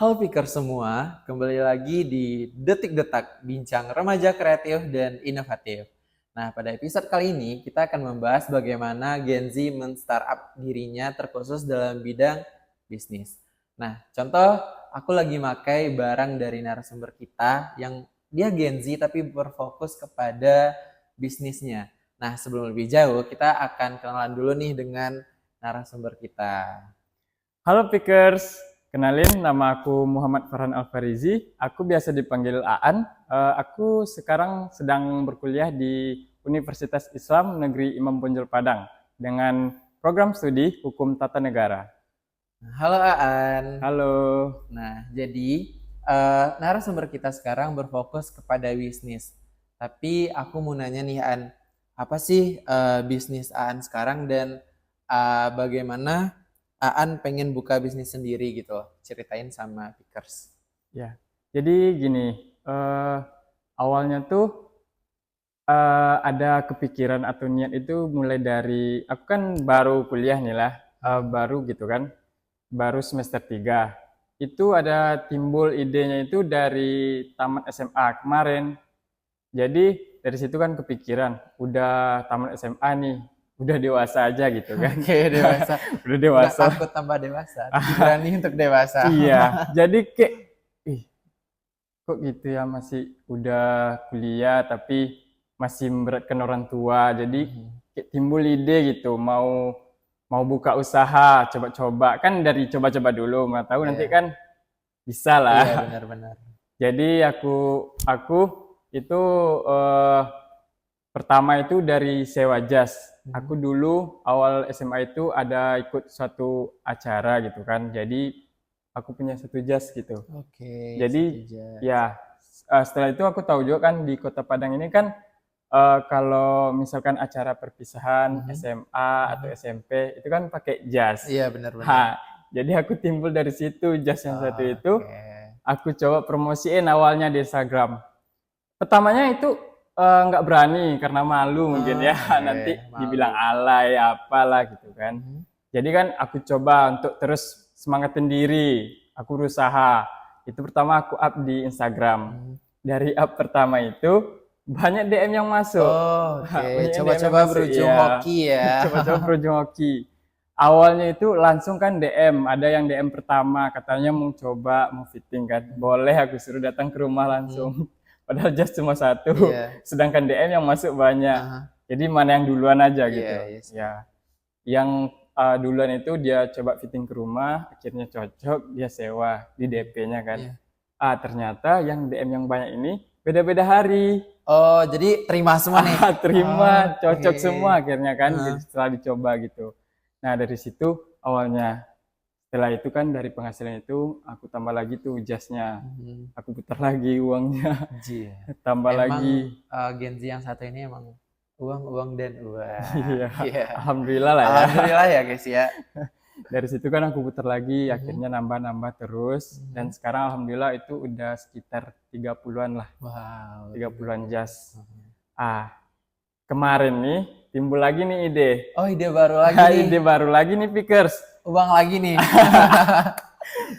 Halo Piker semua, kembali lagi di Detik Detak, bincang remaja kreatif dan inovatif. Nah, pada episode kali ini kita akan membahas bagaimana Gen Z men-startup dirinya terkhusus dalam bidang bisnis. Nah, contoh aku lagi pakai barang dari narasumber kita yang dia Gen Z tapi berfokus kepada bisnisnya. Nah, sebelum lebih jauh, kita akan kenalan dulu nih dengan narasumber kita. Halo Pickers, kenalin nama aku Muhammad Farhan Alfarizi. Aku biasa dipanggil Aan. Aku sekarang sedang berkuliah di Universitas Islam Negeri Imam Bonjol Padang dengan program studi Hukum Tata Negara. Halo Aan. Halo. Nah, jadi narasumber kita sekarang berfokus kepada bisnis. Tapi aku mau nanya nih, An, apa sih bisnis Aan sekarang dan bagaimana Aan pengen buka bisnis sendiri gitu loh? Ceritain sama Pickers. Ya, jadi gini, awalnya tuh ada kepikiran atau niat itu mulai dari aku kan baru kuliah nih lah, baru gitu kan. Baru semester 3 itu ada timbul idenya itu dari tamat SMA kemarin. Jadi dari situ kan kepikiran, udah tamat SMA nih, udah dewasa aja gitu kan. Oke, dewasa. Udah Nggak dewasa. takut tambah dewasa, tapi berani untuk dewasa. Iya, jadi kayak, ih, kok gitu ya, masih udah kuliah tapi masih memberatkan orang tua. Jadi kayak timbul ide gitu, mau mau buka usaha, coba-coba. Kan dari coba-coba dulu, mau tahu nanti Iya, kan bisa lah. iya benar-benar. Jadi aku itu eh, pertama itu dari sewa jas. Aku dulu awal SMA itu ada ikut suatu acara gitu kan. Jadi aku punya satu jas gitu. Oke, satu Jadi jas. ya setelah itu aku tahu juga kan di Kota Padang ini kan kalau misalkan acara perpisahan Mhm, SMA atau mhm. SMP itu kan pakai jas. Iya benar-benar. Nah, jadi aku timbul dari situ jas yang satu itu Oke. aku coba promosiin awalnya di Instagram. Pertamanya itu nggak berani karena malu mungkin ya Oke, nanti dibilang malu. alay apalah gitu kan. Mhm. Jadi kan aku coba untuk terus semangatin diri, aku berusaha. Itu pertama aku up di Instagram. Mhm. Dari up pertama itu banyak DM yang masuk. Oh, oke. Banyak DM yang Coba-coba masuk, berujung iya. hoki ya. Coba-coba berujung hoki. Awalnya itu langsung kan DM, ada yang DM pertama katanya mau coba, mau fitting kan. Boleh aku suruh datang ke rumah Mhm. langsung. Padahal just cuma satu. Iya. Sedangkan DM yang masuk banyak. Aha. Jadi mana yang duluan aja Iya, gitu. iya sih. Ya, yang duluan itu dia coba fitting ke rumah, akhirnya cocok, dia sewa di DP-nya kan. Iya. Ternyata yang DM yang banyak ini beda-beda hari. Oh, jadi terima semua nih. Terima, Oke. cocok semua akhirnya kan Heeh. setelah dicoba gitu. Nah, dari situ awalnya. Setelah itu kan dari penghasilan itu aku tambah lagi tuh jasnya. Mhm. Aku putar lagi uangnya, Jia. tambah Emang lagi. Gen Z yang satu ini emang uang, uang dan uang. Iya, Iya. alhamdulillah lah ya. Alhamdulillah ya guys ya. Dari situ kan aku putar lagi, Mhm. akhirnya nambah-nambah terus. Dan Mhm. sekarang alhamdulillah itu udah sekitar 30-an lah, Wow, 30-an 30. jas. Mhm. Ah, kemarin nih timbul lagi nih ide. Oh, ide baru lagi nih. Ide baru lagi nih Pickers. Uang lagi nih.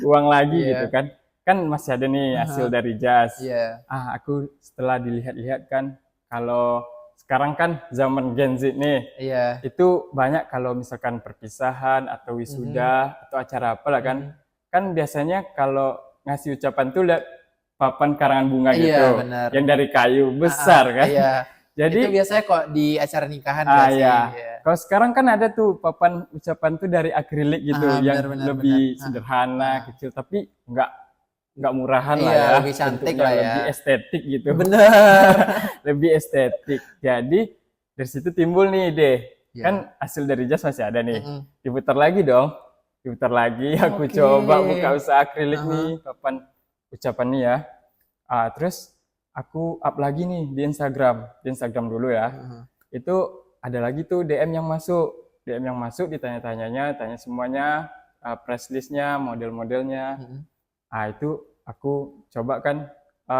Uang lagi gitu Iya. kan. Kan masih ada nih hasil Aha. dari jas. Iya. Aku setelah dilihat-lihat kan, kalau sekarang kan zaman Gen Z nih, Iya. itu banyak kalau misalkan perpisahan atau Mhm. wisuda atau acara apa lah kan. Mhm. Kan biasanya kalau ngasih ucapan tuh lihat papan karangan bunga Iya, gitu, benar. yang dari kayu Heeh, besar kan. iya. Itu Jadi biasanya kok di acara nikahan gak sih? ya, Iya. kalau sekarang kan ada tuh papan ucapan tuh dari akrilik gitu, Benar yang benar benar. lebih Heeh, sederhana, heeh. kecil, tapi nggak murahan lah Iya, ya, lebih cantik bentuknya lah ya. lebih estetik gitu, Bener. lebih estetik. Jadi dari situ timbul nih ide, Iya. kan hasil dari jas masih ada nih, Mhm. diputar lagi dong, diputar lagi. Aku Oke. coba buka usaha akrilik Aha. nih, papan ucapan nih ya. Terus aku up lagi nih di Instagram dulu ya. Heeh. Itu ada lagi tuh DM yang masuk, ditanya-tanyanya, tanya semuanya, price listnya, model-modelnya. Mhm. Itu aku coba kan,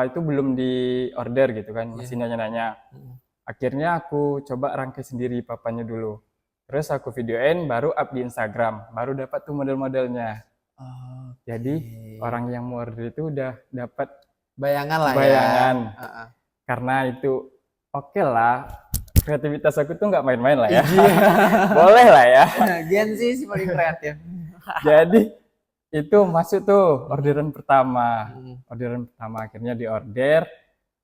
itu belum di order gitu kan, masih Iya. nanya-nanya. Mhm. Akhirnya aku coba rangkai sendiri papannya dulu. Terus aku videoin, baru up di Instagram, baru dapat tuh model-modelnya. Jadi Oke. orang yang mau order itu udah dapat Bayangan lah ya. bayangan. Heeh. Karena itu oke lah, kreativitas aku tuh nggak main-main lah ya. Iya. Boleh lah ya. Gen Z sih paling kreatif. Jadi itu masuk tuh orderan pertama. Hmm. Orderan pertama akhirnya diorder,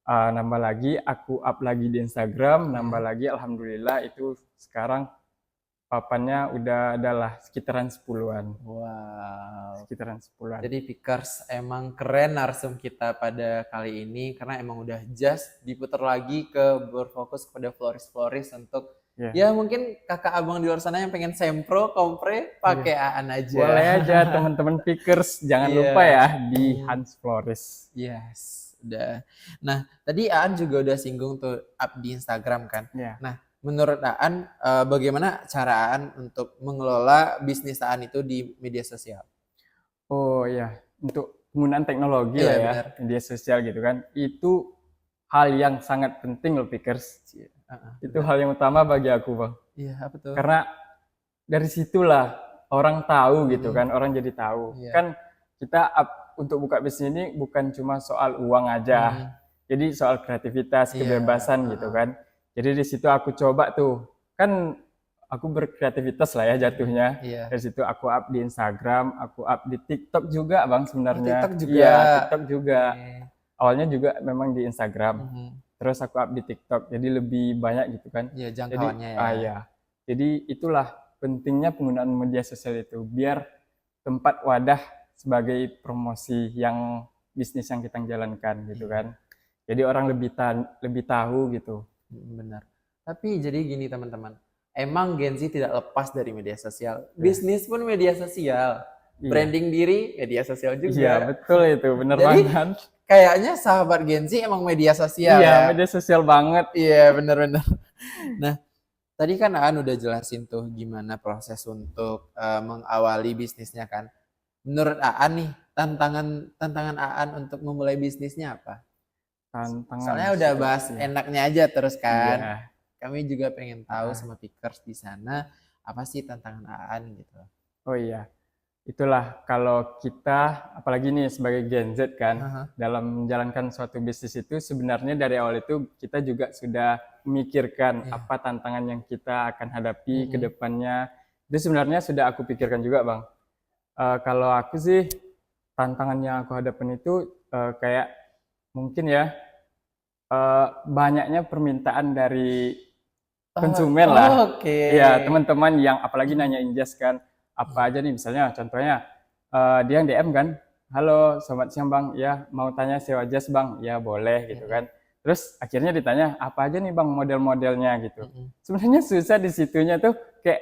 nambah lagi, aku up lagi di Instagram, nambah lagi, alhamdulillah itu sekarang papannya udah adalah sekitaran 10-an. Wow. Sekitaran 10-an. Jadi Pickers emang keren narsum kita pada kali ini karena emang udah just diputar lagi ke berfokus kepada floris-floris untuk ya mungkin kakak abang di luar sana yang pengen sempro, kompre, pakai Aan aja. Boleh aja teman-teman Pickers, jangan lupa ya di Hans Floris. Yes, udah. Nah, tadi Aan juga udah singgung tuh up di Instagram kan. Iya. Nah, menurut Aan bagaimana cara Aan untuk mengelola bisnis Aan itu di media sosial? Oh iya, untuk penggunaan teknologi Iya, lah ya, benar. media sosial gitu kan, itu hal yang sangat penting loh Pickers. Itu hal yang utama bagi aku Bang. Iya, apa tuh? Karena dari situlah orang tahu gitu kan, orang jadi tahu. Iya. Kan kita untuk buka bisnis ini bukan cuma soal uang aja. Jadi soal kreativitas, Iya, kebebasan gitu kan. Jadi di situ aku coba tuh. Kan aku berkreativitas lah ya jatuhnya. Iya. Dari situ aku up di Instagram, aku up di TikTok juga Bang sebenarnya. TikTok juga. Iya, TikTok juga. Oke. Awalnya juga memang di Instagram. Terus aku up di TikTok. Jadi lebih banyak gitu kan. Iya, jangkauannya ya. Iya. Jadi itulah pentingnya penggunaan media sosial itu biar tempat wadah sebagai promosi yang bisnis yang kita jalankan gitu kan. Jadi orang lebih tahu gitu. Benar. Tapi jadi gini teman-teman, emang Gen Z tidak lepas dari media sosial. Bisnis pun media sosial. Iya. Branding diri media sosial juga. Iya betul itu, bener Jadi, banget. Kayaknya sahabat Gen Z emang media sosial Iya, ya. media sosial banget. Iya, benar-benar. Nah, tadi kan Aan udah jelasin tuh gimana proses untuk mengawali bisnisnya kan. Menurut Aan nih, tantangan Aan untuk memulai bisnisnya apa? Tantangan. Soalnya udah bahas enaknya aja terus kan. Iya. Kami juga pengen tahu sama Pickers di sana apa sih tantangan Aan gitu. Oh iya. Itulah kalau kita apalagi nih sebagai Gen Z kan dalam menjalankan suatu bisnis itu sebenarnya dari awal itu kita juga sudah memikirkan apa tantangan yang kita akan hadapi ke depannya. Itu sebenarnya sudah aku pikirkan juga Bang. Kalau aku sih tantangan yang aku hadapin itu kayak mungkin ya banyaknya permintaan dari konsumen lah. Oke. Iya, teman-teman yang apalagi nanyain jas kan. Apa aja nih misalnya contohnya dia yang DM kan, halo selamat siang Bang, ya mau tanya sewa jas Bang, ya boleh gitu kan. Terus akhirnya ditanya apa aja nih Bang model-modelnya gitu. Sebenarnya susah di situnya tuh kayak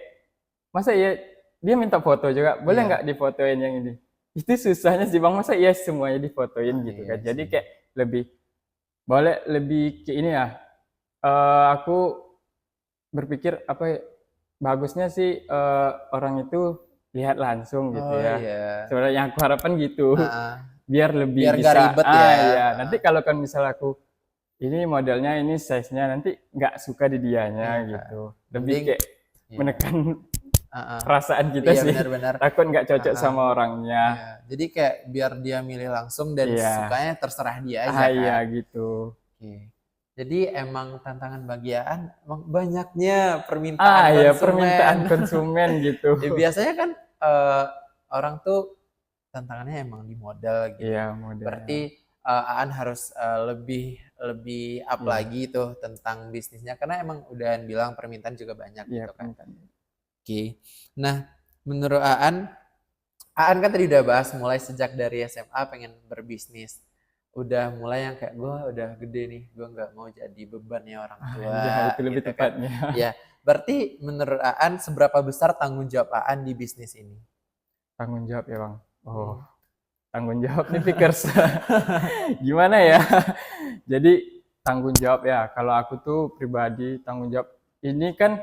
masa ya dia minta foto juga, boleh nggak difotoin yang ini? Itu susahnya sih Bang, masa iya semuanya difotoin gitu kan. Jadi kayak lebih kayak ini ya. Aku berpikir apa ya, bagusnya sih orang itu lihat langsung gitu ya. Iya. Sebenarnya yang aku harapkan gitu. Biar lebih Biar bisa. gak ribet ya. Iya. Nanti kalau kan misal aku ini modelnya, ini size-nya, nanti nggak suka di dianya gitu. Lebih kayak menekan perasaan kita sih. Benar-benar. Takut nggak cocok sama orangnya. Iya. Jadi kayak biar dia milih langsung dan sukanya terserah dia aja kan. Iya gitu. Oke. Jadi emang tantangan bagian emang banyaknya permintaan Iya, konsumen. permintaan konsumen gitu. Ya, biasanya kan orang tuh tantangannya emang di modal gitu. Iya, modal. Berarti Aan harus lebih up lagi tuh tentang bisnisnya karena emang udah bilang permintaan juga banyak gitu kan. Oke. Nah, menurut Aan kan tadi udah bahas mulai sejak dari SMA pengen berbisnis. Udah mulai yang kayak gue udah gede nih, gue nggak mau jadi bebannya orang tua. Ya, itu lebih gitu tepatnya. Kan. Ya, berarti menurut Aan seberapa besar tanggung jawab Aan di bisnis ini? Tanggung jawab ya Bang. Oh, tanggung jawab nih Pickers. Gimana ya? Jadi tanggung jawab ya. Kalau aku tuh pribadi tanggung jawab ini kan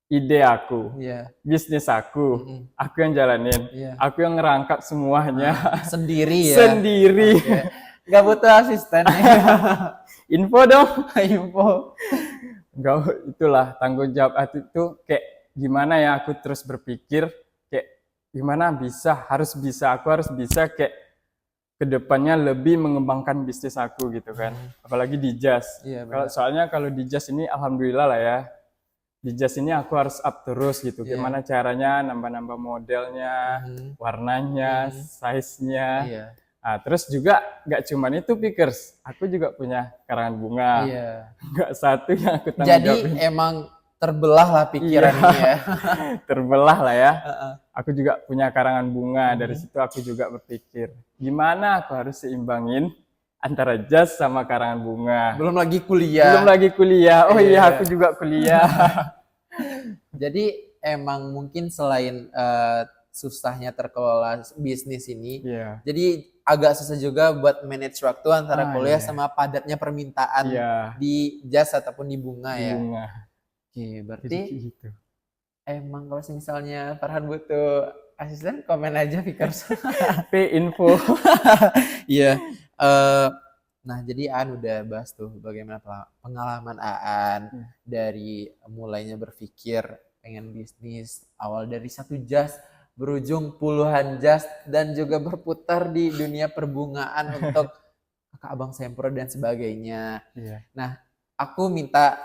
ide aku, bisnis aku yang jalanin, aku yang ngerangkap semuanya sendiri ya. Sendiri. Okay. Gak butuh asisten. Info dong. Info. Enggak, itulah tanggung jawab itu kayak gimana ya aku terus berpikir kayak gimana aku harus bisa kayak kedepannya lebih mengembangkan bisnis aku gitu kan. Apalagi di jas. Iya, Soalnya kalau di jas ini alhamdulillah lah ya. Di jas ini aku harus up terus gitu. Iya. Gimana caranya nambah-nambah modelnya, warnanya, size-nya. Iya. Nah, terus juga nggak cuman itu Pickers, aku juga punya karangan bunga. Iya. Nggak satu yang aku tanggung Jadi jawabin. emang terbelah lah pikiran Iya. ini ya. Terbelah lah ya. Aku juga punya karangan bunga. Dari situ aku juga berpikir, gimana aku harus seimbangin antara jas sama karangan bunga. Belum lagi kuliah. Oh iya, Iya. aku juga kuliah. Jadi emang mungkin selain susahnya terkelola bisnis ini, Iya. jadi agak susah juga buat manage waktu antara kuliah Iya. sama padatnya permintaan Iya. di jas ataupun di bunga Di ya. bunga. Oke, Jadi berarti gitu. emang kalau misalnya Farhan butuh asisten, komen aja Vickers. Info. Iya. Nah, jadi Aan udah bahas tuh bagaimana pengalaman Aan dari mulainya berpikir pengen bisnis, awal dari satu jas berujung puluhan jas dan juga berputar di dunia perbungaan untuk kakak abang sempro dan sebagainya. Iya. Nah, aku minta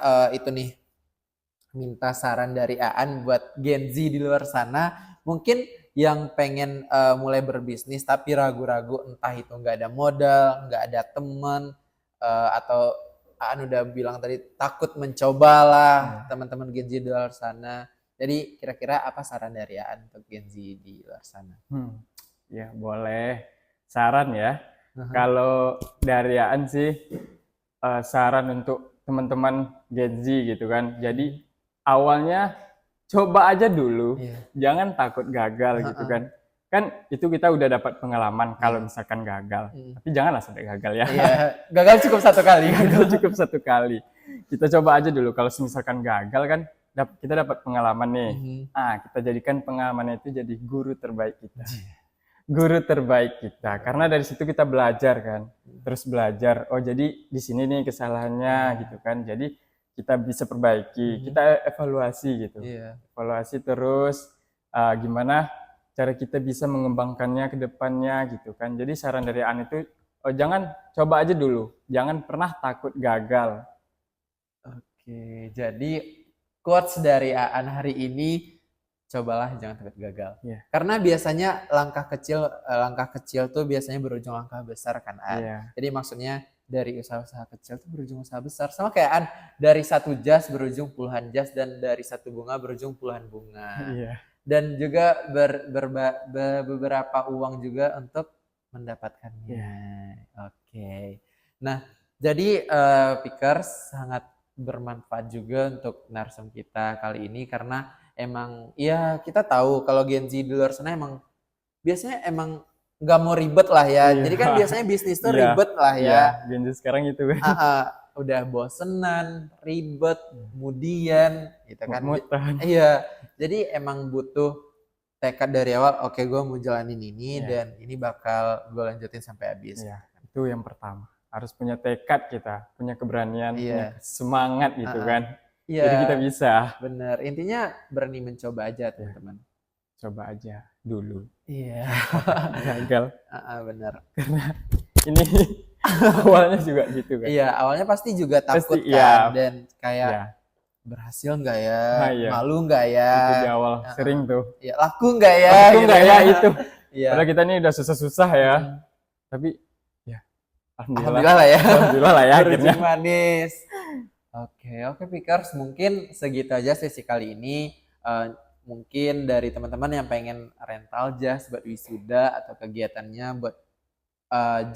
minta saran dari Aan buat Gen Z di luar sana, mungkin yang pengen mulai berbisnis tapi ragu-ragu, entah itu nggak ada modal, nggak ada teman, atau Aan udah bilang tadi takut mencoba lah teman-teman Gen Z di luar sana. Jadi kira-kira apa saran dari Aan untuk Gen Z di luar sana? Ya boleh. Saran ya. Kalau dari Aan sih saran untuk teman-teman Gen Z gitu kan. Jadi awalnya coba aja dulu, jangan takut gagal gitu kan. Kan itu kita udah dapat pengalaman kalau misalkan gagal. Tapi janganlah sampai gagal ya. Iya, gagal cukup satu kali. Gagal cukup satu kali. Kita coba aja dulu. Kalau misalkan gagal kan kita dapat pengalaman nih. Kita jadikan pengalaman itu jadi guru terbaik kita. Guru terbaik kita. Karena dari situ kita belajar kan. Terus belajar. Oh jadi di sini nih kesalahannya gitu kan. Jadi kita bisa perbaiki, kita evaluasi gitu. Evaluasi terus gimana cara kita bisa mengembangkannya ke depannya gitu kan. Jadi saran dari Aan itu jangan, coba aja dulu. Jangan pernah takut gagal. Oke, jadi quotes dari Aan hari ini, cobalah jangan takut gagal. Karena biasanya langkah kecil tuh biasanya berujung langkah besar kan Aan. Jadi maksudnya dari usaha-usaha kecil tuh berujung usaha besar. Sama kayak Aan, dari satu jas berujung puluhan jas dan dari satu bunga berujung puluhan bunga. Dan juga beberapa uang juga untuk mendapatkannya. Oke. Nah, jadi Pickers sangat bermanfaat juga untuk narsum kita kali ini karena emang ya kita tahu kalau Gen Z di luar sana emang biasanya emang nggak mau ribet lah ya. Jadi kan biasanya bisnis tuh ribet lah ya. Gen Z sekarang itu kan. Udah bosenan, ribet, kemudian gitu kan. Iya. Jadi emang butuh tekad dari awal. Oke, gue mau jalanin ini dan ini bakal gue lanjutin sampai habis. Itu yang pertama. Harus punya tekad kita, punya keberanian, punya semangat gitu kan. Jadi kita bisa. Bener. Intinya berani mencoba aja teman-teman. Coba aja dulu. Iya. Gagal. Bener. Karena ini awalnya juga gitu kan. Iya, awalnya pasti juga takut kan dan kayak berhasil nggak ya, malu nggak ya. Itu di awal sering tuh. Ya, laku nggak ya? Laku nggak ya itu. Padahal kita ini udah susah-susah ya. Tapi ya alhamdulillah lah ya. Alhamdulillah lah ya akhirnya. Manis. Oke, Pickers, mungkin segitu aja sesi kali ini. Mungkin dari teman-teman yang pengen rental jas buat wisuda atau kegiatannya buat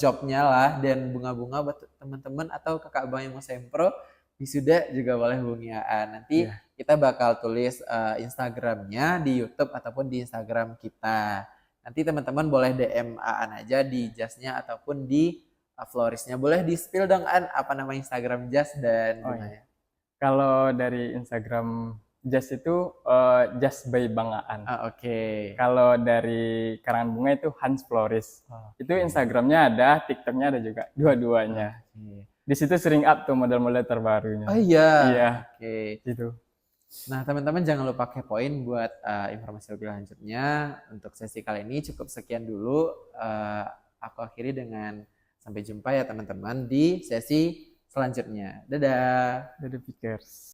jobnya lah dan bunga-bunga buat teman-teman atau kakak abang yang mau sempro wisuda juga boleh hubungi Aan. Nanti kita bakal tulis Instagramnya di YouTube ataupun di Instagram kita. Nanti teman-teman boleh DM Aan aja di jasnya ataupun di florisnya. Boleh di spill dong Aan apa nama Instagram jas dan bunganya. Kalau dari Instagram jas itu Jas by Bang Aan. Oke. Kalau dari karangan bunga itu Hans Floris. Itu Instagramnya ada, TikToknya ada juga, dua-duanya. Di situ sering up tuh model-model terbarunya. Oh iya. Iya. Oke. Gitu. Nah, teman-teman jangan lupa kepoin buat informasi lebih lanjutnya. Untuk sesi kali ini cukup sekian dulu. Aku akhiri dengan sampai jumpa ya teman-teman di sesi selanjutnya. Dadah. Dari Pickers.